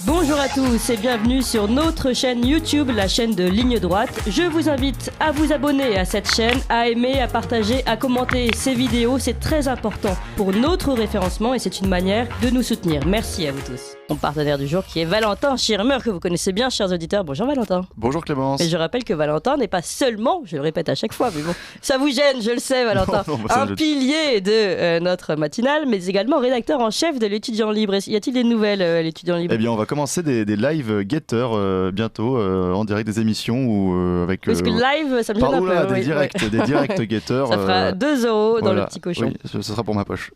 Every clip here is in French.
Bonjour à tous et bienvenue sur notre chaîne YouTube, la chaîne de Ligne Droite. Je vous invite à vous abonner à cette chaîne, à aimer, à partager, à commenter ces vidéos. C'est très important pour notre référencement et c'est une manière de nous soutenir. Merci à vous tous. Mon partenaire du jour qui est Valentin Schirmer, que vous connaissez bien, chers auditeurs. Bonjour Valentin. Bonjour Clémence. Et je rappelle que Valentin n'est pas seulement, je le répète à chaque fois, mais bon, ça vous gêne, je le sais Valentin, un pilier de notre matinale, mais également rédacteur en chef de l'Étudiant Libre. Y a-t-il des nouvelles, l'Étudiant Libre ? Eh bien, on va commencer des live Getter bientôt, en direct des émissions ou avec... Parce que live, ça me gêne un peu. Des directs Getter. Ça fera 2 € dans le petit cochon. Oui, ce sera pour ma poche.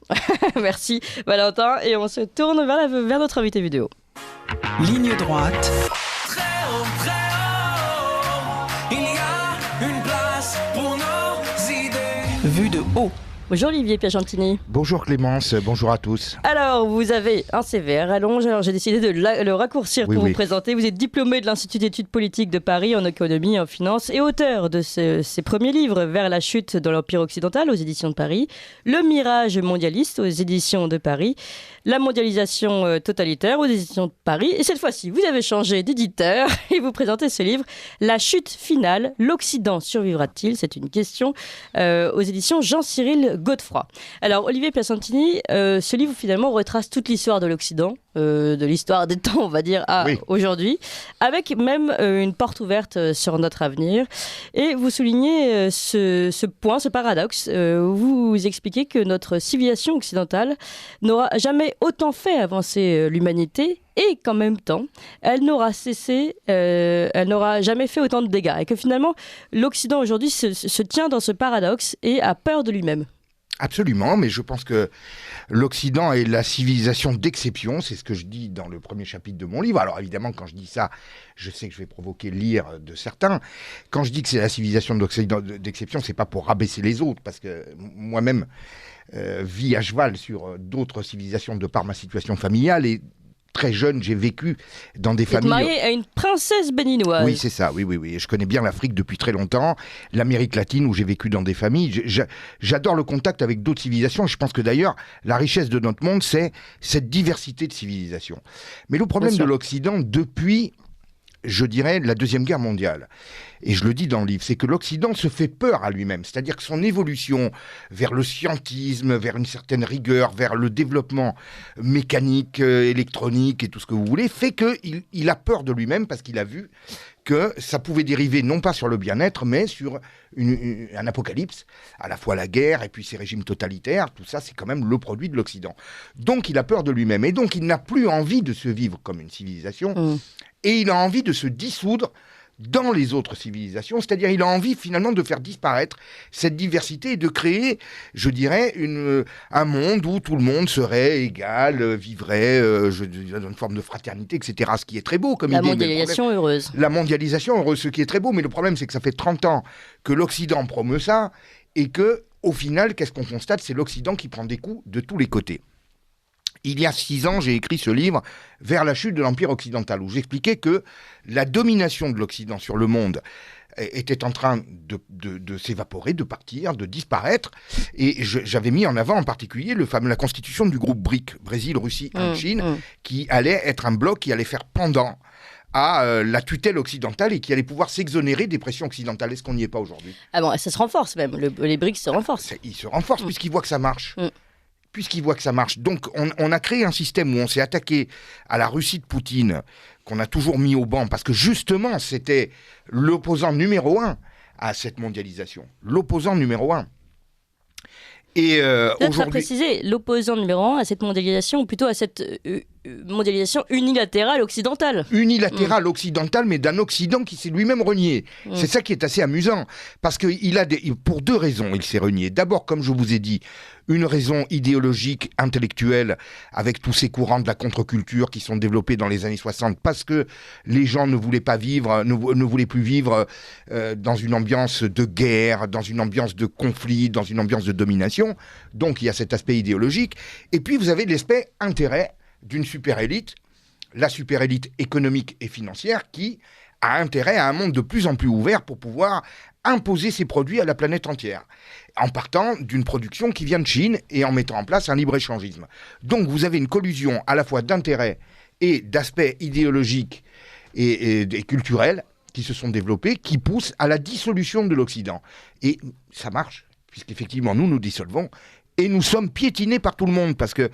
Merci Valentin, et on se tourne vers notre invité vidéo. Ligne droite. Très haut, il y a une place pour nos idées. Vue de haut. Bonjour Olivier Piagentini. Bonjour Clémence, bonjour à tous. Alors, vous avez un CV à rallonge, alors j'ai décidé de le raccourcir pour vous présenter. Vous êtes diplômé de l'Institut d'études politiques de Paris en économie et en finance et auteur de ses premiers livres, Vers la chute dans l'Empire occidental aux éditions de Paris, Le mirage mondialiste aux éditions de Paris, La mondialisation totalitaire aux éditions de Paris. Et cette fois-ci, vous avez changé d'éditeur et vous présentez ce livre, La chute finale, l'Occident survivra-t-il ? C'est une question aux éditions Jean-Cyril Godefroy. Alors, Olivier Piacentini, ce livre finalement retrace toute l'histoire de l'Occident, de l'histoire des temps, on va dire, à aujourd'hui, avec même une porte ouverte sur notre avenir. Et vous soulignez ce point, ce paradoxe. Vous expliquez que notre civilisation occidentale n'aura jamais autant fait avancer l'humanité et qu'en même temps, elle n'aura jamais fait autant de dégâts. Et que finalement, l'Occident aujourd'hui se tient dans ce paradoxe et a peur de lui-même. Absolument, mais je pense que l'Occident est la civilisation d'exception, c'est ce que je dis dans le premier chapitre de mon livre. Alors évidemment, quand je dis ça, je sais que je vais provoquer l'ire de certains. Quand je dis que c'est la civilisation d'exception, c'est pas pour rabaisser les autres, parce que moi-même vis à cheval sur d'autres civilisations de par ma situation familiale et très jeune, j'ai vécu dans des familles... Vous êtes marié à une princesse béninoise. Oui, c'est ça, oui. Je connais bien l'Afrique depuis très longtemps, l'Amérique latine où j'ai vécu dans des familles. J'adore le contact avec d'autres civilisations. Je pense que d'ailleurs, la richesse de notre monde, c'est cette diversité de civilisations. Mais le problème de l'Occident, depuis, je dirais, la Deuxième Guerre mondiale, et je le dis dans le livre, c'est que l'Occident se fait peur à lui-même. C'est-à-dire que son évolution vers le scientisme, vers une certaine rigueur, vers le développement mécanique, électronique et tout ce que vous voulez, fait qu'il a peur de lui-même parce qu'il a vu que ça pouvait dériver non pas sur le bien-être, mais sur un apocalypse, à la fois la guerre et puis ces régimes totalitaires. Tout ça, c'est quand même le produit de l'Occident. Donc, il a peur de lui-même. Et donc, il n'a plus envie de se vivre comme une civilisation. Et il a envie de se dissoudre dans les autres civilisations, c'est-à-dire il a envie finalement de faire disparaître cette diversité et de créer, je dirais, un monde où tout le monde serait égal, vivrait dans une forme de fraternité, etc. Ce qui est très beau comme idée. La mondialisation heureuse. La mondialisation heureuse, ce qui est très beau, mais le problème c'est que ça fait 30 ans que l'Occident promeut ça et que, au final, qu'est-ce qu'on constate ? C'est l'Occident qui prend des coups de tous les côtés. Il y a 6 ans, j'ai écrit ce livre « Vers la chute de l'Empire occidental » où j'expliquais que la domination de l'Occident sur le monde était en train de s'évaporer, de partir, de disparaître. Et j'avais mis en avant en particulier la constitution du groupe BRIC, Brésil, Russie, Inde, Chine, qui allait être un bloc qui allait faire pendant à la tutelle occidentale et qui allait pouvoir s'exonérer des pressions occidentales. Est-ce qu'on n'y est pas aujourd'hui ? Ah bon, ça se renforce même, les BRICS se renforcent. Ils se renforcent puisqu'ils voient que ça marche. Puisqu'ils voient que ça marche. Donc, on a créé un système où on s'est attaqué à la Russie de Poutine, qu'on a toujours mis au banc, parce que justement, c'était l'opposant numéro 1 à cette mondialisation. L'opposant numéro 1. Et aujourd'hui... préciser, l'opposant numéro 1 à cette mondialisation, ou plutôt à cette mondialisation unilatérale occidentale. Unilatérale occidentale, mais d'un Occident qui s'est lui-même renié. C'est ça qui est assez amusant, parce que pour 2 raisons, il s'est renié. D'abord, comme je vous ai dit, une raison idéologique, intellectuelle, avec tous ces courants de la contre-culture qui sont développés dans les années 60, parce que les gens ne voulaient pas vivre, ne voulaient plus vivre dans une ambiance de guerre, dans une ambiance de conflit, dans une ambiance de domination. Donc il y a cet aspect idéologique. Et puis vous avez l'aspect intérêt d'une super-élite, la super-élite économique et financière qui a intérêt à un monde de plus en plus ouvert pour pouvoir imposer ses produits à la planète entière, en partant d'une production qui vient de Chine et en mettant en place un libre-échangisme. Donc vous avez une collusion à la fois d'intérêts et d'aspects idéologiques et culturels qui se sont développés, qui poussent à la dissolution de l'Occident. Et ça marche, puisqu'effectivement, nous dissolvons, et nous sommes piétinés par tout le monde, parce que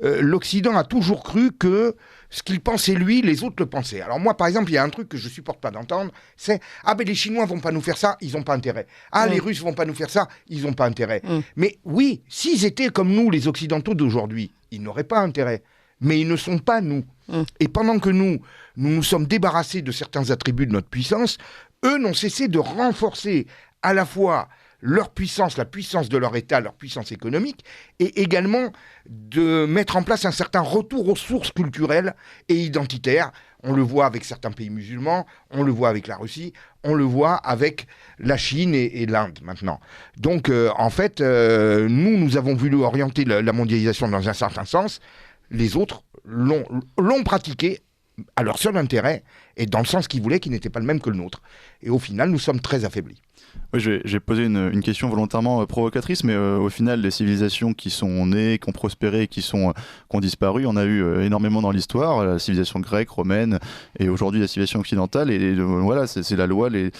l'Occident a toujours cru que ce qu'il pensait lui, les autres le pensaient. Alors moi, par exemple, il y a un truc que je supporte pas d'entendre, c'est « Ah ben les Chinois vont pas nous faire ça, ils ont pas intérêt. Ah les Russes vont pas nous faire ça, ils ont pas intérêt. » Mais oui, s'ils étaient comme nous, les Occidentaux d'aujourd'hui, ils n'auraient pas intérêt. Mais ils ne sont pas nous. Et pendant que nous nous sommes débarrassés de certains attributs de notre puissance, eux n'ont cessé de renforcer à la fois leur puissance, la puissance de leur État, leur puissance économique, et également de mettre en place un certain retour aux sources culturelles et identitaires. On le voit avec certains pays musulmans, on le voit avec la Russie, on le voit avec la Chine et l'Inde maintenant. Donc en fait, nous avons voulu orienter la mondialisation dans un certain sens. Les autres l'ont pratiqué à leur seul intérêt et dans le sens qu'ils voulaient, qui n'était pas le même que le nôtre. Et au final, nous sommes très affaiblis. Oui, j'ai posé une question volontairement provocatrice, mais au final, les civilisations qui sont nées, qui ont prospéré, qui ont disparu, on a eu énormément dans l'histoire, la civilisation grecque, romaine, et aujourd'hui la civilisation occidentale, et voilà, c'est la loi, les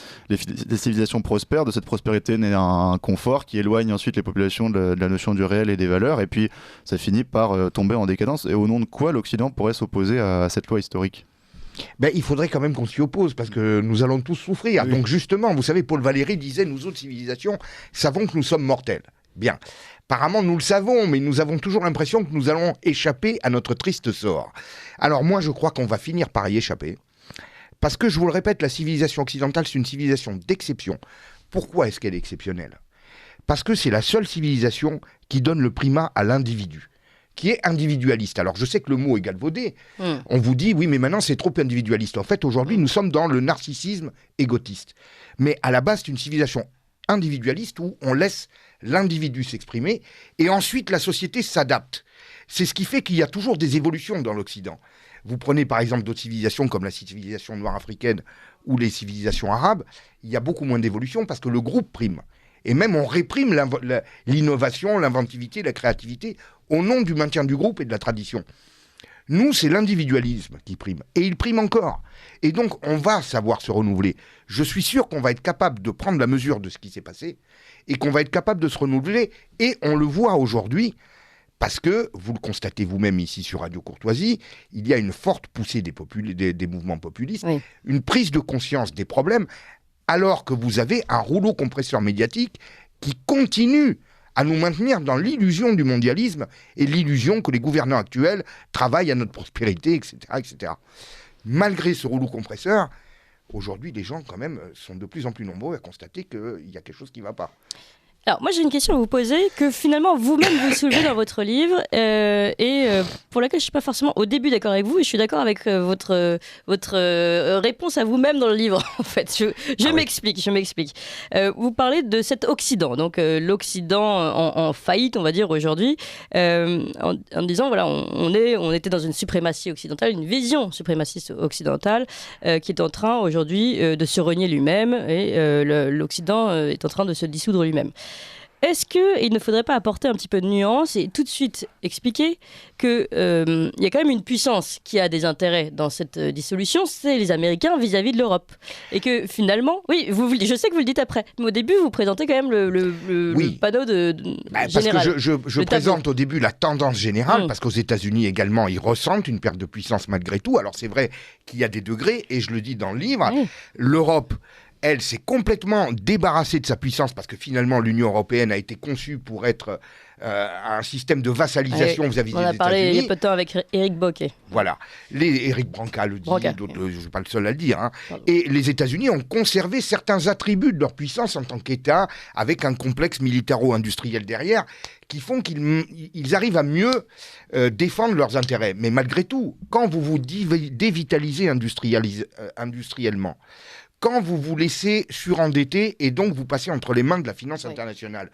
civilisations prospèrent, de cette prospérité naît un confort qui éloigne ensuite les populations de la notion du réel et des valeurs, et puis ça finit par tomber en décadence. Et au nom de quoi l'Occident pourrait s'opposer à cette loi historique ? Ben, il faudrait quand même qu'on s'y oppose, parce que nous allons tous souffrir. Oui. Donc justement, vous savez, Paul Valéry disait « Nous autres civilisations savons que nous sommes mortels ». Bien, apparemment nous le savons, mais nous avons toujours l'impression que nous allons échapper à notre triste sort. Alors moi, je crois qu'on va finir par y échapper, parce que, je vous le répète, la civilisation occidentale, c'est une civilisation d'exception. Pourquoi est-ce qu'elle est exceptionnelle ? Parce que c'est la seule civilisation qui donne le primat à l'individu, qui est individualiste. Alors, je sais que le mot est galvaudé. On vous dit, oui, mais maintenant, c'est trop individualiste. En fait, aujourd'hui, nous sommes dans le narcissisme égotiste. Mais à la base, c'est une civilisation individualiste où on laisse l'individu s'exprimer et ensuite, la société s'adapte. C'est ce qui fait qu'il y a toujours des évolutions dans l'Occident. Vous prenez, par exemple, d'autres civilisations comme la civilisation noire africaine ou les civilisations arabes, il y a beaucoup moins d'évolution parce que le groupe prime. Et même on réprime l'innovation, l'inventivité, la créativité au nom du maintien du groupe et de la tradition. Nous, c'est l'individualisme qui prime. Et il prime encore. Et donc, on va savoir se renouveler. Je suis sûr qu'on va être capable de prendre la mesure de ce qui s'est passé et qu'on va être capable de se renouveler. Et on le voit aujourd'hui parce que, vous le constatez vous-même ici sur Radio Courtoisie, il y a une forte poussée des mouvements populistes, oui. Une prise de conscience des problèmes, alors que vous avez un rouleau compresseur médiatique qui continue à nous maintenir dans l'illusion du mondialisme et l'illusion que les gouvernants actuels travaillent à notre prospérité, etc., etc. Malgré ce rouleau compresseur, aujourd'hui, les gens, quand même, sont de plus en plus nombreux à constater qu'il y a quelque chose qui ne va pas. Alors, moi, j'ai une question à vous poser que finalement, vous-même, vous soulevez dans votre livre pour laquelle je ne suis pas forcément au début d'accord avec vous et je suis d'accord avec votre réponse à vous-même dans le livre, en fait. Je m'explique. Vous parlez de cet Occident, donc l'Occident en faillite, on va dire, aujourd'hui, en disant, voilà, on était dans une suprématie occidentale, une vision suprémaciste occidentale qui est en train, aujourd'hui, de se renier lui-même et l'Occident est en train de se dissoudre lui-même. Est-ce qu'il ne faudrait pas apporter un petit peu de nuance et tout de suite expliquer qu'il y a quand même une puissance qui a des intérêts dans cette dissolution, c'est les Américains vis-à-vis de l'Europe. Et que finalement, oui, je sais que vous le dites après, mais au début, vous présentez quand même le panneau général. Parce que je présente au début la tendance générale, parce qu'aux États-Unis également, ils ressentent une perte de puissance malgré tout. Alors c'est vrai qu'il y a des degrés, et je le dis dans le livre, l'Europe... Elle s'est complètement débarrassée de sa puissance parce que finalement l'Union européenne a été conçue pour être un système de vassalisation vis-à-vis des États-Unis. On a parlé il y a peu de temps avec Éric Bocquet. Voilà, Éric Branca le dit, d'autres, je ne suis pas le seul à le dire. Hein. Et les États-Unis ont conservé certains attributs de leur puissance en tant qu'État avec un complexe militaro-industriel derrière qui font qu'ils arrivent à mieux défendre leurs intérêts. Mais malgré tout, quand vous vous dévitalisez industriellement, quand vous vous laissez surendetter et donc vous passez entre les mains de la finance internationale,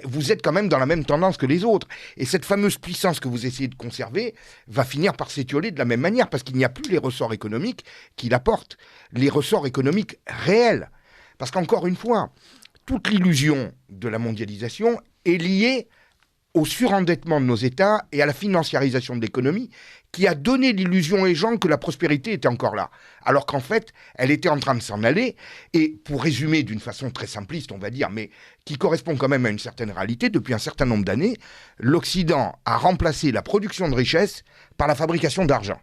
vous êtes quand même dans la même tendance que les autres. Et cette fameuse puissance que vous essayez de conserver va finir par s'étioler de la même manière parce qu'il n'y a plus les ressorts économiques qui l'apportent, les ressorts économiques réels. Parce qu'encore une fois, toute l'illusion de la mondialisation est liée au surendettement de nos États et à la financiarisation de l'économie qui a donné l'illusion aux gens que la prospérité était encore là. Alors qu'en fait, elle était en train de s'en aller. Et pour résumer d'une façon très simpliste, on va dire, mais qui correspond quand même à une certaine réalité, depuis un certain nombre d'années, l'Occident a remplacé la production de richesse par la fabrication d'argent.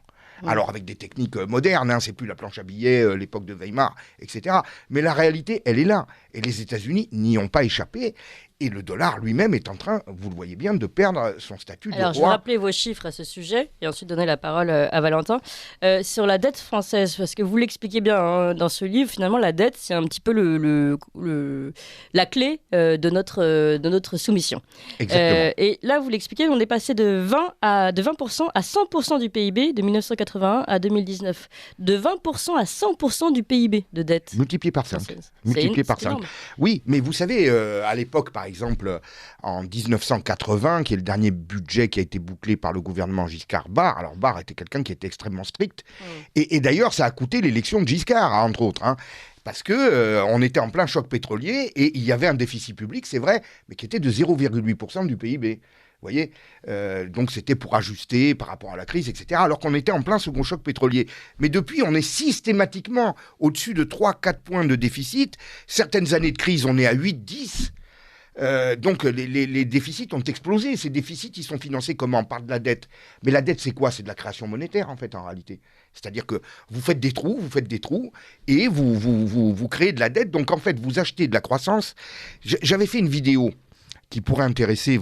Alors avec des techniques modernes, hein, c'est plus la planche à billets, l'époque de Weimar, etc. Mais la réalité, elle est là. Et les États-Unis n'y ont pas échappé. Et le dollar lui-même est en train, vous le voyez bien, de perdre son statut de roi. Alors, je vais rappeler vos chiffres à ce sujet et ensuite donner la parole à Valentin. Sur la dette française, parce que vous l'expliquez bien hein, dans ce livre, finalement, la dette, c'est un petit peu la clé de notre soumission. Exactement. Et là, vous l'expliquez, on est passé de 20% à 100% du PIB de 1981 à 2019. De 20% à 100% du PIB de dette. Multiplié par 5. C'est par 5. énorme. Oui, mais vous savez, à l'époque, par exemple, en 1980, qui est le dernier budget qui a été bouclé par le gouvernement Giscard Barre. Alors Barre était quelqu'un qui était extrêmement strict. Et d'ailleurs, ça a coûté l'élection de Giscard, hein, entre autres. Hein, parce que on était en plein choc pétrolier et il y avait un déficit public, c'est vrai, mais qui était de 0,8% du PIB. Vous voyez, donc c'était pour ajuster par rapport à la crise, etc. Alors qu'on était en plein second choc pétrolier. Mais depuis, on est systématiquement au-dessus de 3-4 points de déficit. Certaines années de crise, on est à 8-10. Donc les déficits ont explosé. Ces déficits, ils sont financés comment? Par de la dette. Mais la dette, c'est quoi? C'est de la création monétaire, en fait, en réalité. C'est-à-dire que vous faites des trous, et vous créez de la dette. Donc, en fait, vous achetez de la croissance. J'avais fait une vidéo qui pourrait intéresser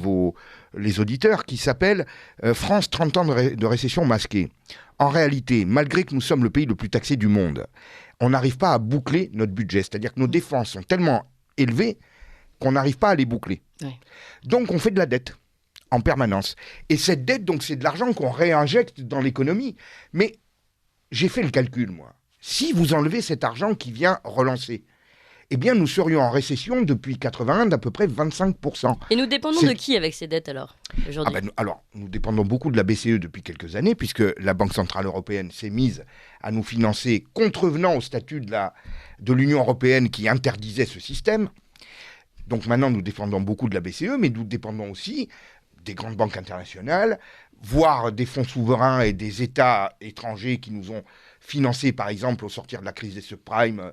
les auditeurs, qui s'appelle France 30 ans de récession masquée. En réalité, malgré que nous sommes le pays le plus taxé du monde, on n'arrive pas à boucler notre budget. C'est-à-dire que nos dépenses sont tellement élevées qu'on n'arrive pas à les boucler. Ouais. Donc on fait de la dette en permanence. Et cette dette, donc, c'est de l'argent qu'on réinjecte dans l'économie. Mais j'ai fait le calcul, moi. Si vous enlevez cet argent qui vient relancer, eh bien, nous serions en récession depuis 81 d'à peu près 25%. Et nous dépendons de qui avec ces dettes alors, aujourd'hui? Nous dépendons beaucoup de la BCE depuis quelques années, puisque la Banque Centrale Européenne s'est mise à nous financer contrevenant au statut de l'Union Européenne qui interdisait ce système. Donc maintenant, nous dépendons beaucoup de la BCE, mais nous dépendons aussi des grandes banques internationales, voire des fonds souverains et des États étrangers qui nous ont financés, par exemple, au sortir de la crise des subprimes,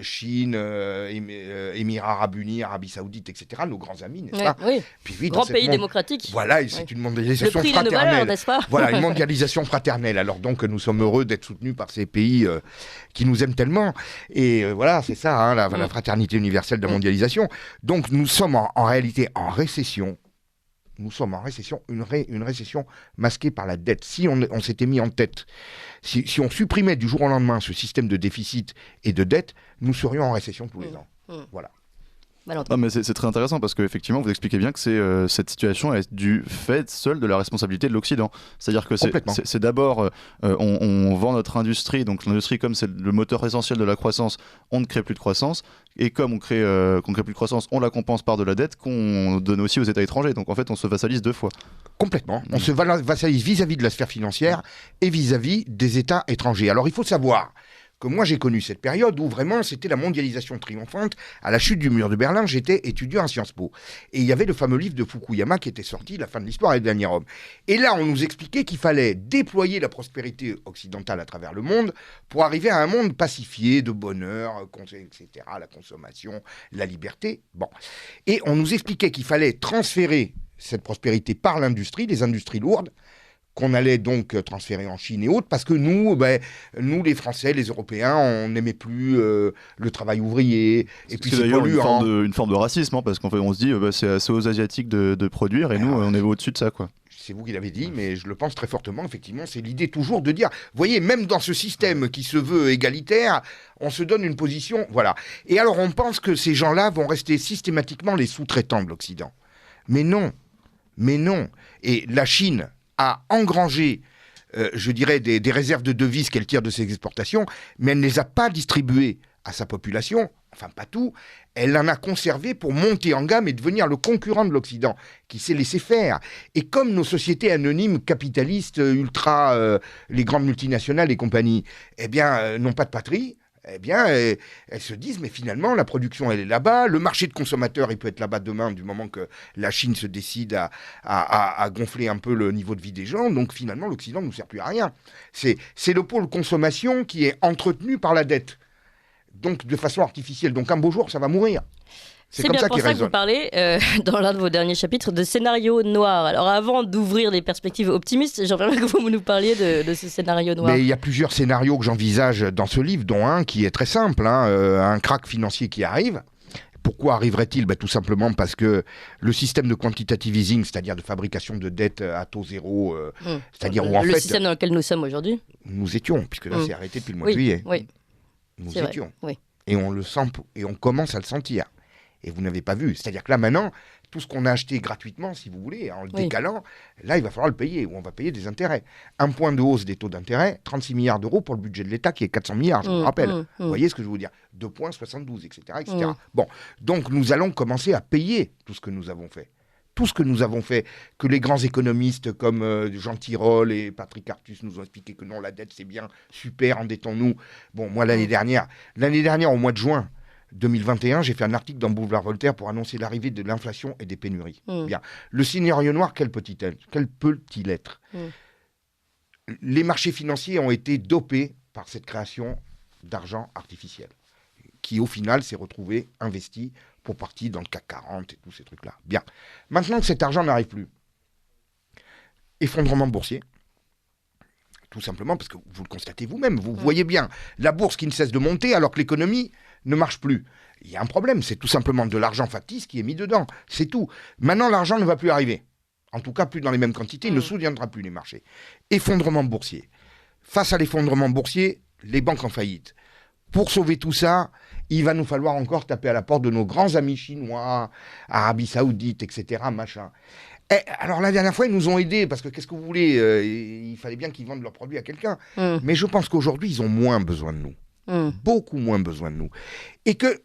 Chine, Émirats Arabes Unis, Arabie Saoudite, etc., nos grands amis, n'est-ce pas? Oui. Puis, oui, grand pays démocratique. Voilà, et c'est une mondialisation fraternelle. fraternelle. Le prix de nos valeurs, n'est-ce pas? Voilà, une mondialisation fraternelle. Alors donc, nous sommes heureux d'être soutenus par ces pays qui nous aiment tellement. Et voilà, c'est ça, hein, la fraternité universelle de la mondialisation. Donc, nous sommes en réalité en récession. Nous sommes en récession, une récession masquée par la dette. Si on s'était mis en tête, si on supprimait du jour au lendemain ce système de déficit et de dette, nous serions en récession tous les ans. Voilà. Ah, mais c'est très intéressant parce qu'effectivement vous expliquez bien que cette situation est du fait seul de la responsabilité de l'Occident. C'est-à-dire que c'est d'abord on vend notre industrie, donc l'industrie comme c'est le moteur essentiel de la croissance, on ne crée plus de croissance, et comme qu'on crée plus de croissance, on la compense par de la dette qu'on donne aussi aux États étrangers. Donc en fait on se vassalise deux fois. Complètement. On se vassalise vis-à-vis de la sphère financière et vis-à-vis des États étrangers. Alors il faut savoir que moi j'ai connu cette période où vraiment c'était la mondialisation triomphante. À la chute du mur de Berlin, j'étais étudiant à Sciences Po. Et il y avait le fameux livre de Fukuyama qui était sorti, La fin de l'histoire et le dernier homme. Et là, on nous expliquait qu'il fallait déployer la prospérité occidentale à travers le monde pour arriver à un monde pacifié, de bonheur, etc., la consommation, la liberté. Bon. Et on nous expliquait qu'il fallait transférer cette prospérité par l'industrie, les industries lourdes, qu'on allait donc transférer en Chine et autres, parce que nous les Français, les Européens, on n'aimait plus le travail ouvrier. Et puis c'est d'ailleurs une forme de racisme, hein, parce qu'en fait on se dit c'est aux Asiatiques de produire, et nous on est au-dessus de ça, quoi. C'est vous qui l'avez dit, mais je le pense très fortement, effectivement, c'est l'idée toujours de dire, vous voyez, même dans ce système qui se veut égalitaire, on se donne une position, voilà. Et alors on pense que ces gens-là vont rester systématiquement les sous-traitants de l'Occident. Mais non. Et la Chine a engrangé, je dirais, des réserves de devises qu'elle tire de ses exportations, mais elle ne les a pas distribuées à sa population, enfin pas tout, elle en a conservé pour monter en gamme et devenir le concurrent de l'Occident, qui s'est laissé faire. Et comme nos sociétés anonymes, capitalistes, ultra, les grandes multinationales et compagnies, n'ont pas de patrie, eh bien, elles se disent, mais finalement, la production, elle est là-bas. Le marché de consommateurs, il peut être là-bas demain, du moment que la Chine se décide à gonfler un peu le niveau de vie des gens. Donc, finalement, l'Occident ne nous sert plus à rien. C'est le pôle consommation qui est entretenu par la dette. Donc, de façon artificielle. Donc, un beau jour, ça va mourir. C'est bien pour ça que vous parlez, dans l'un de vos derniers chapitres, de scénario noir. Alors avant d'ouvrir des perspectives optimistes, j'aimerais bien que vous nous parliez de ce scénario noir. Mais il y a plusieurs scénarios que j'envisage dans ce livre, dont un qui est très simple, un krach financier qui arrive. Pourquoi arriverait-il ? Tout simplement parce que le système de quantitative easing, c'est-à-dire de fabrication de dettes à taux zéro, c'est-à-dire où en fait... Le système dans lequel nous sommes aujourd'hui ? Nous étions, puisque là c'est arrêté depuis le mois de juillet. Oui. Nous étions. Oui. Et on le sent, et on commence à le sentir. Et vous n'avez pas vu. C'est-à-dire que là, maintenant, tout ce qu'on a acheté gratuitement, si vous voulez, en le décalant, là, il va falloir le payer, ou on va payer des intérêts. 1 point de hausse des taux d'intérêt, 36 milliards d'euros pour le budget de l'État, qui est 400 milliards, je vous rappelle. Vous voyez ce que je veux dire ? 2 points, 72, etc. Bon, donc nous allons commencer à payer tout ce que nous avons fait. Tout ce que nous avons fait, que les grands économistes comme Jean Tirole et Patrick Artus nous ont expliqué que non, la dette, c'est bien, super, endettons-nous. Bon, moi, l'année dernière, au mois de juin, 2021, j'ai fait un article dans Boulevard Voltaire pour annoncer l'arrivée de l'inflation et des pénuries. Bien. Le scénario noir, quel peut-il être ? Les marchés financiers ont été dopés par cette création d'argent artificiel, qui au final s'est retrouvé investi pour partie dans le CAC 40 et tous ces trucs-là. Bien. Maintenant que cet argent n'arrive plus, effondrement boursier, tout simplement parce que vous le constatez vous-même, vous voyez bien, la bourse qui ne cesse de monter alors que l'économie ne marche plus. Il y a un problème, c'est tout simplement de l'argent factice qui est mis dedans, c'est tout. Maintenant, l'argent ne va plus arriver. En tout cas, plus dans les mêmes quantités, il ne soutiendra plus les marchés. Effondrement boursier. Face à l'effondrement boursier, les banques en faillite. Pour sauver tout ça, il va nous falloir encore taper à la porte de nos grands amis chinois, Arabie Saoudite, etc., machin. Et alors, la dernière fois, ils nous ont aidés, parce que qu'est-ce que vous voulez, il fallait bien qu'ils vendent leurs produits à quelqu'un. Mais je pense qu'aujourd'hui, ils ont moins besoin de nous. Beaucoup moins besoin de nous. Et que...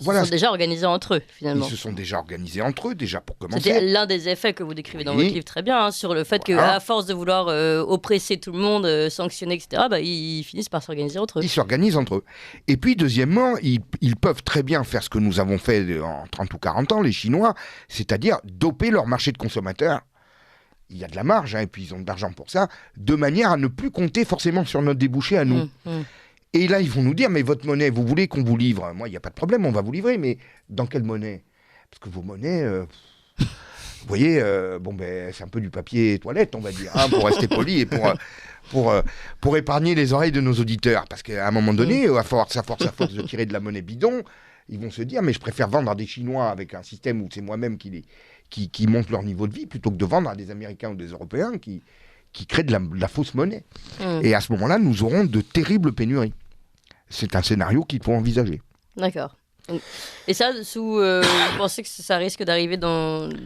Ils se sont déjà organisés entre eux, finalement. Ils se sont déjà organisés entre eux, déjà, pour commencer. C'était l'un des effets que vous décrivez dans votre livre très bien, sur le fait qu'à force de vouloir oppresser tout le monde, sanctionner, etc., ils finissent par s'organiser entre eux. Ils s'organisent entre eux. Et puis, deuxièmement, ils peuvent très bien faire ce que nous avons fait en 30 ou 40 ans, les Chinois, c'est-à-dire doper leur marché de consommateurs. Il y a de la marge, et puis ils ont de l'argent pour ça, de manière à ne plus compter forcément sur notre débouché à nous. Et là, ils vont nous dire, mais votre monnaie, vous voulez qu'on vous livre ? Moi, il n'y a pas de problème, on va vous livrer, mais dans quelle monnaie ? Parce que vos monnaies, vous voyez, c'est un peu du papier toilette, on va dire, pour rester poli et pour épargner les oreilles de nos auditeurs. Parce qu'à un moment donné, à force de tirer de la monnaie bidon, ils vont se dire, mais je préfère vendre à des Chinois avec un système où c'est moi-même qui monte leur niveau de vie, plutôt que de vendre à des Américains ou des Européens qui créent de la fausse monnaie. Et à ce moment-là, nous aurons de terribles pénuries. C'est un scénario qu'il faut envisager. D'accord. Et ça, vous pensez que ça risque d'arriver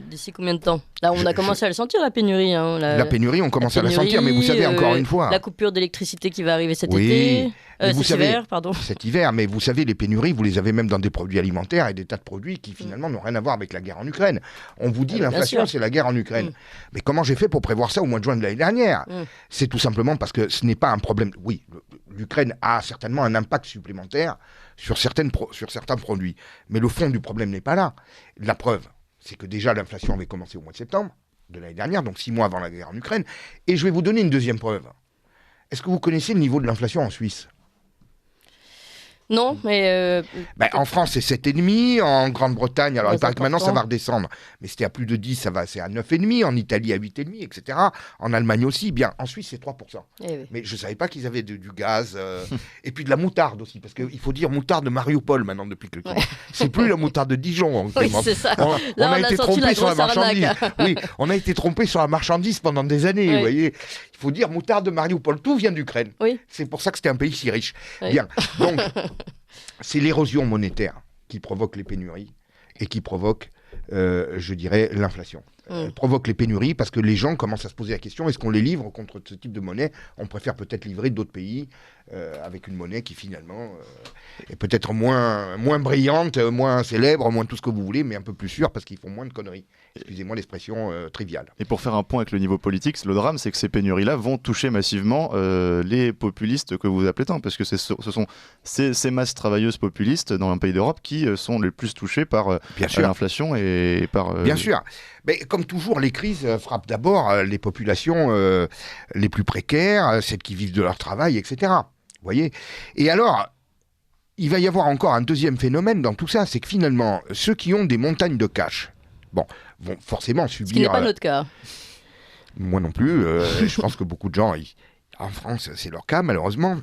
d'ici combien de temps ? Là, on a commencé à le sentir, la pénurie. La pénurie, on commence à la sentir, mais vous savez, encore une fois... La coupure d'électricité qui va arriver cet été, cet hiver, mais vous savez, les pénuries, vous les avez même dans des produits alimentaires et des tas de produits qui, finalement, n'ont rien à voir avec la guerre en Ukraine. On vous dit, l'inflation, c'est la guerre en Ukraine. Mais comment j'ai fait pour prévoir ça au mois de juin de l'année dernière ? C'est tout simplement parce que ce n'est pas un problème... Oui, l'Ukraine a certainement un impact supplémentaire sur certains produits. Mais le fond du problème n'est pas là. La preuve, c'est que déjà l'inflation avait commencé au mois de septembre de l'année dernière, donc 6 mois avant la guerre en Ukraine. Et je vais vous donner une deuxième preuve. Est-ce que vous connaissez le niveau de l'inflation en Suisse ? Non, mais... en France, c'est 7,5. En Grande-Bretagne, alors il paraît que maintenant, ça va redescendre. Mais c'était à plus de 10, c'est à 9,5. En Italie, à 8,5, etc. En Allemagne aussi. Bien, en Suisse, c'est 3%. Mais je ne savais pas qu'ils avaient du gaz. Et puis de la moutarde aussi. Parce qu'il faut dire moutarde de Mariupol maintenant, depuis quelques temps. C'est plus la moutarde de Dijon. Oui, c'est ça. On a été trompé sur la marchandise. Oui, on a été trompé sur la marchandise pendant des années. Vous voyez, il faut dire moutarde de Mariupol. Tout vient d'Ukraine. C'est pour ça que c'était un pays si riche. Bien, donc... C'est l'érosion monétaire qui provoque les pénuries et qui provoque, je dirais, l'inflation. Elle provoque les pénuries parce que les gens commencent à se poser la question, est-ce qu'on les livre contre ce type de monnaie? On préfère peut-être livrer d'autres pays avec une monnaie qui finalement est peut-être moins brillante, moins célèbre, moins tout ce que vous voulez, mais un peu plus sûre parce qu'ils font moins de conneries. Excusez-moi l'expression triviale. Et pour faire un point avec le niveau politique, le drame, c'est que ces pénuries-là vont toucher massivement les populistes que vous appelez tant, parce que ce sont ces masses travailleuses populistes dans un pays d'Europe qui sont les plus touchées par l'inflation et par... Bien sûr. Mais comme toujours, les crises frappent d'abord les populations les plus précaires, celles qui vivent de leur travail, etc. Vous voyez ? Et alors, il va y avoir encore un deuxième phénomène dans tout ça, c'est que finalement, ceux qui ont des montagnes de cash, vont forcément subir... Ce qui n'est pas notre cas. Moi non plus. Je pense que beaucoup de gens, en France, c'est leur cas, malheureusement.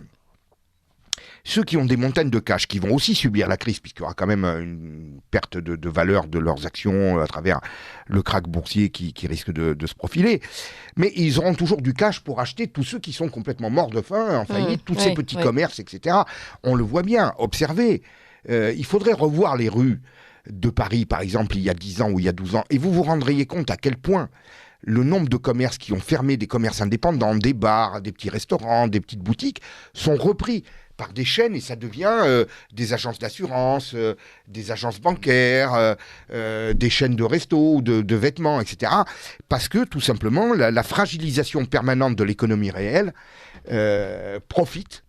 Ceux qui ont des montagnes de cash, qui vont aussi subir la crise, puisqu'il y aura quand même une perte de valeur de leurs actions à travers le krach boursier qui risque de se profiler. Mais ils auront toujours du cash pour acheter tous ceux qui sont complètement morts de faim, en faillite, tous ces petits commerces, etc. On le voit bien, observez. Il faudrait revoir les rues de Paris, par exemple, il y a 10 ans ou il y a 12 ans, et vous vous rendriez compte à quel point le nombre de commerces qui ont fermé, des commerces indépendants, des bars, des petits restaurants, des petites boutiques, sont repris par des chaînes et ça devient des agences d'assurance, des agences bancaires, des chaînes de restos ou de vêtements, etc. Parce que tout simplement, la fragilisation permanente de l'économie réelle profite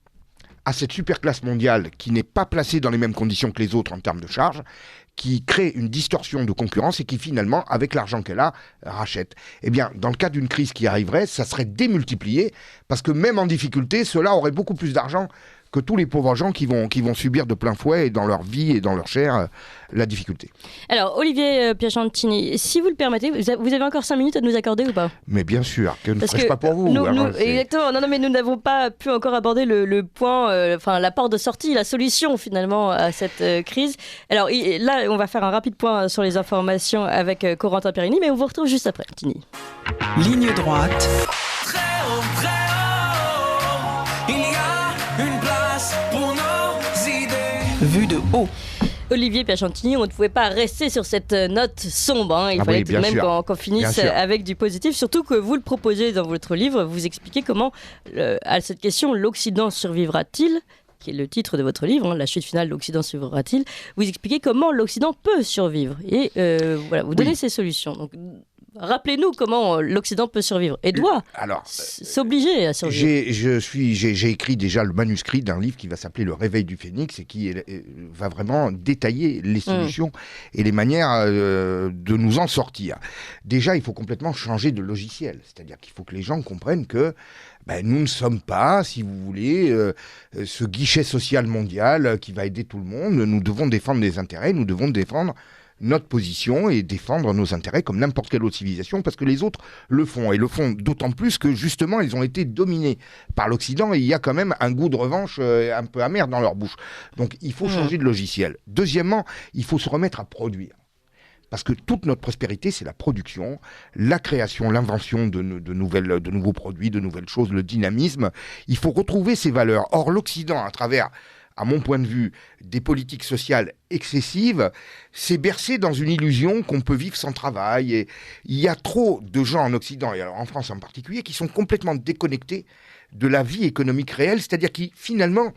à cette superclasse mondiale qui n'est pas placée dans les mêmes conditions que les autres en termes de charges, qui crée une distorsion de concurrence et qui finalement, avec l'argent qu'elle a, rachète. Eh bien, dans le cas d'une crise qui arriverait, ça serait démultiplié, parce que même en difficulté, ceux-là auraient beaucoup plus d'argent que tous les pauvres gens qui vont subir de plein fouet dans leur vie et dans leur chair la difficulté. Alors, Olivier Piacentini, si vous le permettez, vous avez encore 5 minutes à nous accorder ou pas ? Mais bien sûr, que ne ferais-je pas pour vous. Exactement, non, mais nous n'avons pas pu encore aborder le point, la porte de sortie, la solution finalement à cette crise. Alors là, on va faire un rapide point sur les informations avec Corentin Perini, mais on vous retrouve juste après, Tini. Ligne droite. Très haut, il y a une place pour nos idées. Vue de haut. Olivier Piacentini, on ne pouvait pas rester sur cette note sombre. Il fallait tout de même qu'on finisse avec du positif. Surtout que vous le proposez dans votre livre, vous expliquez comment, à cette question, l'Occident survivra-t-il ? Qui est le titre de votre livre, la chute finale, l'Occident survivra-t-il ? Vous expliquez comment l'Occident peut survivre. Et vous donnez ces solutions. Donc, rappelez-nous comment l'Occident peut survivre et doit s'obliger à survivre. J'ai écrit déjà le manuscrit d'un livre qui va s'appeler Le Réveil du Phénix et qui va vraiment détailler les solutions et les manières de nous en sortir. Déjà, il faut complètement changer de logiciel. C'est-à-dire qu'il faut que les gens comprennent que nous ne sommes pas, si vous voulez, ce guichet social mondial qui va aider tout le monde. Nous devons défendre les intérêts, nous devons défendre notre position et défendre nos intérêts comme n'importe quelle autre civilisation, parce que les autres le font, et le font d'autant plus que justement ils ont été dominés par l'Occident et il y a quand même un goût de revanche un peu amer dans leur bouche. Donc il faut changer de logiciel. Deuxièmement, il faut se remettre à produire. Parce que toute notre prospérité, c'est la production, la création, l'invention de nouveaux produits, de nouvelles choses, le dynamisme. Il faut retrouver ces valeurs. Or, l'Occident, à travers, à mon point de vue, des politiques sociales excessives, s'est bercé dans une illusion qu'on peut vivre sans travail. Et il y a trop de gens en Occident, et alors en France en particulier, qui sont complètement déconnectés de la vie économique réelle, c'est-à-dire qui, finalement,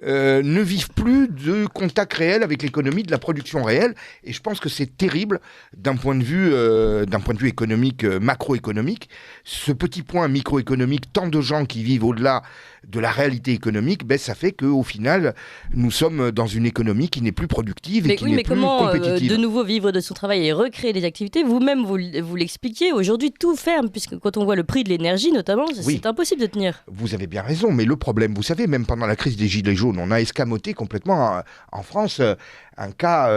ne vivent plus de contact réel avec l'économie, de la production réelle, et je pense que c'est terrible d'un point de vue économique, macroéconomique. Ce petit point microéconomique, tant de gens qui vivent au-delà de la réalité économique, ça fait qu'au final, nous sommes dans une économie qui n'est plus productive et qui n'est plus compétitive. Mais comment de nouveau vivre de son travail et recréer des activités ? Vous-même, vous l'expliquiez, aujourd'hui tout ferme, puisque quand on voit le prix de l'énergie notamment, c'est impossible de tenir. Vous avez bien raison, mais le problème, vous savez, même pendant la crise des Gilets jaunes, on a escamoté complètement en France un cas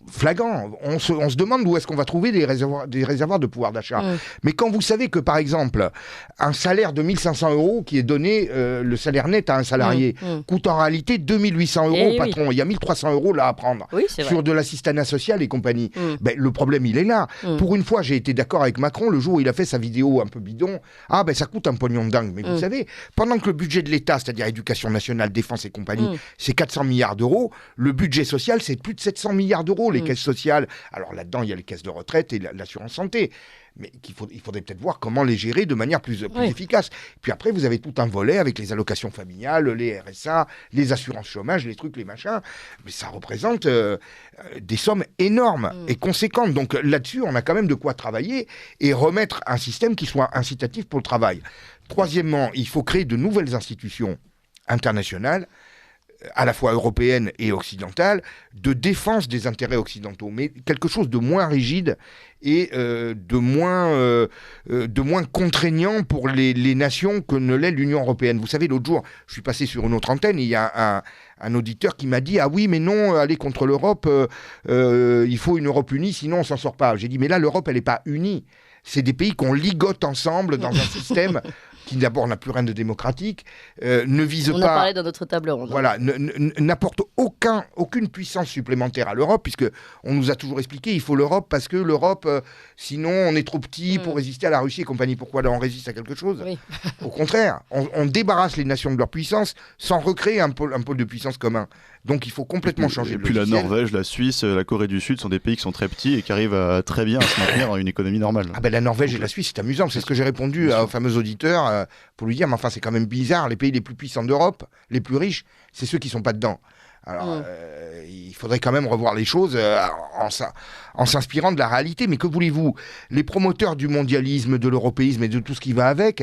flagrant. On se demande où est-ce qu'on va trouver des réservoirs de pouvoir d'achat. Mais quand vous savez que, par exemple, un salaire de 1 500 € qui est donné, le salaire net à un salarié, coûte en réalité 2 800 € au patron. Il y a 1 300 € là à prendre sur de l'assistanat social et compagnie. Le problème, il est là. Pour une fois, j'ai été d'accord avec Macron le jour où il a fait sa vidéo un peu bidon. Ça coûte un pognon de dingue. Mais vous savez, pendant que le budget de l'État, c'est-à-dire éducation nationale, défense et compagnie, c'est 400 milliards d'euros, le budget social, c'est plus de 700 milliards d'euros. les caisses sociales. Alors là-dedans, il y a les caisses de retraite et l'assurance santé. Mais il faudrait peut-être voir comment les gérer de manière plus efficace. Puis après, vous avez tout un volet avec les allocations familiales, les RSA, les assurances chômage, les trucs, les machins. Mais ça représente des sommes énormes et conséquentes. Donc là-dessus, on a quand même de quoi travailler et remettre un système qui soit incitatif pour le travail. Troisièmement, il faut créer de nouvelles institutions internationales, à la fois européenne et occidentale, de défense des intérêts occidentaux, mais quelque chose de moins rigide et de moins contraignant pour les nations que ne l'est l'Union européenne. Vous savez, l'autre jour, je suis passé sur une autre antenne, et il y a un auditeur qui m'a dit « Ah oui, mais non, aller contre l'Europe, il faut une Europe unie, sinon on s'en sort pas. » J'ai dit « Mais là, l'Europe, elle n'est pas unie. C'est des pays qu'on ligote ensemble dans un système... » qui d'abord n'a plus rien de démocratique, ne vise pas... On en parlait dans notre table ronde. Voilà, n'apporte aucune puissance supplémentaire à l'Europe, puisqu'on nous a toujours expliqué il faut l'Europe parce que l'Europe, sinon on est trop petit pour résister à la Russie et compagnie. Pourquoi là on résiste à quelque chose? Au contraire, on débarrasse les nations de leur puissance sans recréer un pôle de puissance commun. Donc il faut complètement changer de logiciel. Et puis la Norvège, la Suisse, la Corée du Sud sont des pays qui sont très petits et qui arrivent très bien à se maintenir dans une économie normale. Ah ben la Norvège et la Suisse, c'est amusant. C'est ce que j'ai répondu au fameux auditeur pour lui dire, mais enfin c'est quand même bizarre, les pays les plus puissants d'Europe, les plus riches, c'est ceux qui ne sont pas dedans. Alors, il faudrait quand même revoir les choses en s'inspirant de la réalité. Mais que voulez-vous? Les promoteurs du mondialisme, de l'européisme et de tout ce qui va avec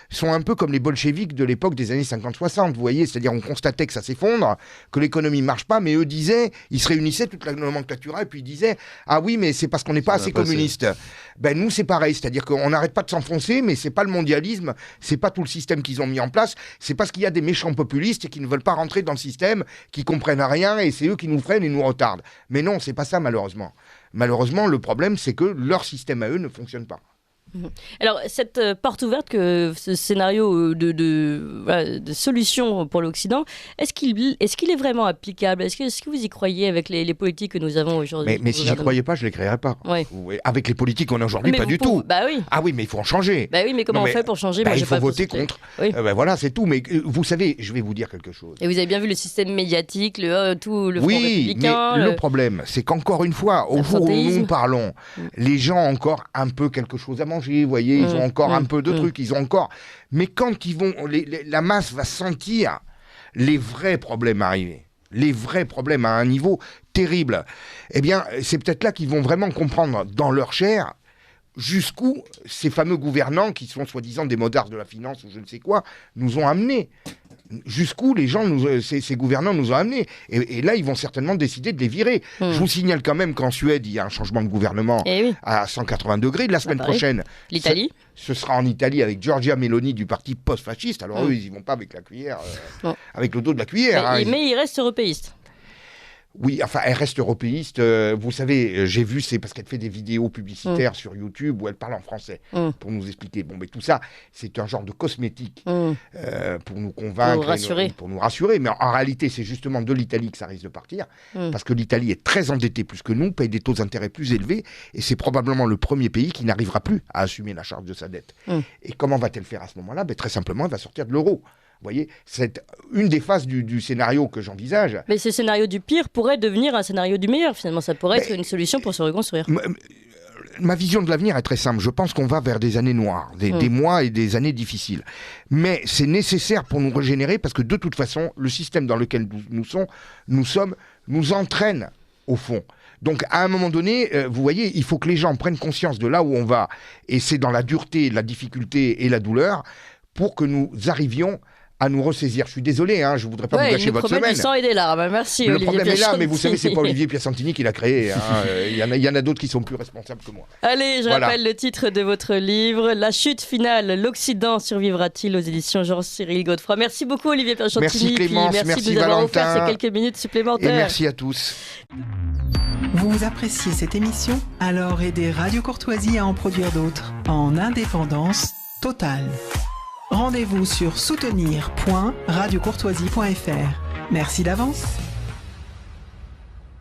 sont un peu comme les bolcheviks de l'époque des années 50-60, vous voyez. C'est-à-dire, on constatait que ça s'effondre, que l'économie ne marche pas, mais eux disaient, ils se réunissaient, toute la nomenclature, et puis ils disaient « Ah oui, mais c'est parce qu'on n'est pas assez communiste. » Ben nous, c'est pareil. C'est-à-dire qu'on n'arrête pas de s'enfoncer, mais c'est pas le mondialisme, c'est pas tout le système qu'ils ont mis en place, c'est parce qu'il y a des méchants populistes qui ne veulent pas rentrer dans le système, qui comprennent à rien, et c'est eux qui nous freinent et nous retardent. Mais non, c'est pas ça, malheureusement. Malheureusement, le problème, c'est que leur système à eux ne fonctionne pas. Alors, cette porte ouverte, que ce scénario de solution pour l'Occident, est-ce qu'il est vraiment applicable? Est-ce que vous y croyez avec les politiques que nous avons aujourd'hui? Mais si je n'y croyais pas, je ne les créerais pas. Avec les politiques qu'on a aujourd'hui, pas du tout. Bah oui. Ah oui, mais il faut en changer. Bah oui, mais comment on fait pour changer? Il faut voter contre. Voilà, c'est tout. Mais vous savez, je vais vous dire quelque chose. Et vous avez bien vu le système médiatique, tout le Front républicain. Oui, mais le problème, c'est qu'encore une fois, au jour où nous parlons, les gens ont encore un peu quelque chose à manger. Vous voyez, ils ont encore un peu de trucs, ils ont encore... Mais quand ils vont... la masse va sentir les vrais problèmes arriver, les vrais problèmes à un niveau terrible, eh bien, c'est peut-être là qu'ils vont vraiment comprendre dans leur chair jusqu'où ces fameux gouvernants, qui sont soi-disant des modards de la finance ou je ne sais quoi, nous ont amenés. Jusqu'où les gens, ces gouvernants nous ont amenés. Et là, ils vont certainement décider de les virer. Je vous signale quand même qu'en Suède, il y a un changement de gouvernement à 180 degrés. La semaine prochaine, l'Italie, ce sera en Italie avec Giorgia Meloni du parti post-fasciste. Alors eux, ils n'y vont pas avec la cuillère, avec le dos de la cuillère. Mais ils restent européistes. Oui, enfin, elle reste européiste. Vous savez, j'ai vu, c'est parce qu'elle fait des vidéos publicitaires sur YouTube où elle parle en français pour nous expliquer. Bon, mais tout ça, c'est un genre de cosmétique pour nous convaincre, pour nous rassurer. Mais en réalité, c'est justement de l'Italie que ça risque de partir, parce que l'Italie est très endettée plus que nous, paye des taux d'intérêt plus élevés, et c'est probablement le premier pays qui n'arrivera plus à assumer la charge de sa dette. Et comment va-t-elle faire à ce moment-là? Très simplement, elle va sortir de l'euro. Vous voyez, c'est une des phases du scénario que j'envisage. Mais ce scénario du pire pourrait devenir un scénario du meilleur, finalement. Ça pourrait être une solution pour se reconstruire. Ma vision de l'avenir est très simple. Je pense qu'on va vers des années noires, des mois et des années difficiles. Mais c'est nécessaire pour nous régénérer, parce que de toute façon, le système dans lequel nous sommes nous entraîne au fond. Donc, à un moment donné, vous voyez, il faut que les gens prennent conscience de là où on va. Et c'est dans la dureté, la difficulté et la douleur pour que nous arrivions à nous ressaisir. Je suis désolé, je ne voudrais pas vous gâcher votre semaine. Du sang et des larmes. Merci, le Olivier problème est là, Pierre-Santini. mais vous savez, c'est pas Olivier Pierre-Santini qui l'a créé. Il y en a d'autres qui sont plus responsables que moi. Allez, je rappelle le titre de votre livre, La chute finale, l'Occident survivra-t-il, aux éditions Jean-Cyril Godefroy. Merci beaucoup, Olivier Pierre-Santini. Merci Clémence, merci de nous avoir offert ces quelques minutes supplémentaires. Et merci à tous. Vous appréciez cette émission? Alors aidez Radio Courtoisie à en produire d'autres, en indépendance totale. Rendez-vous sur soutenir.radiocourtoisie.fr. Merci d'avance.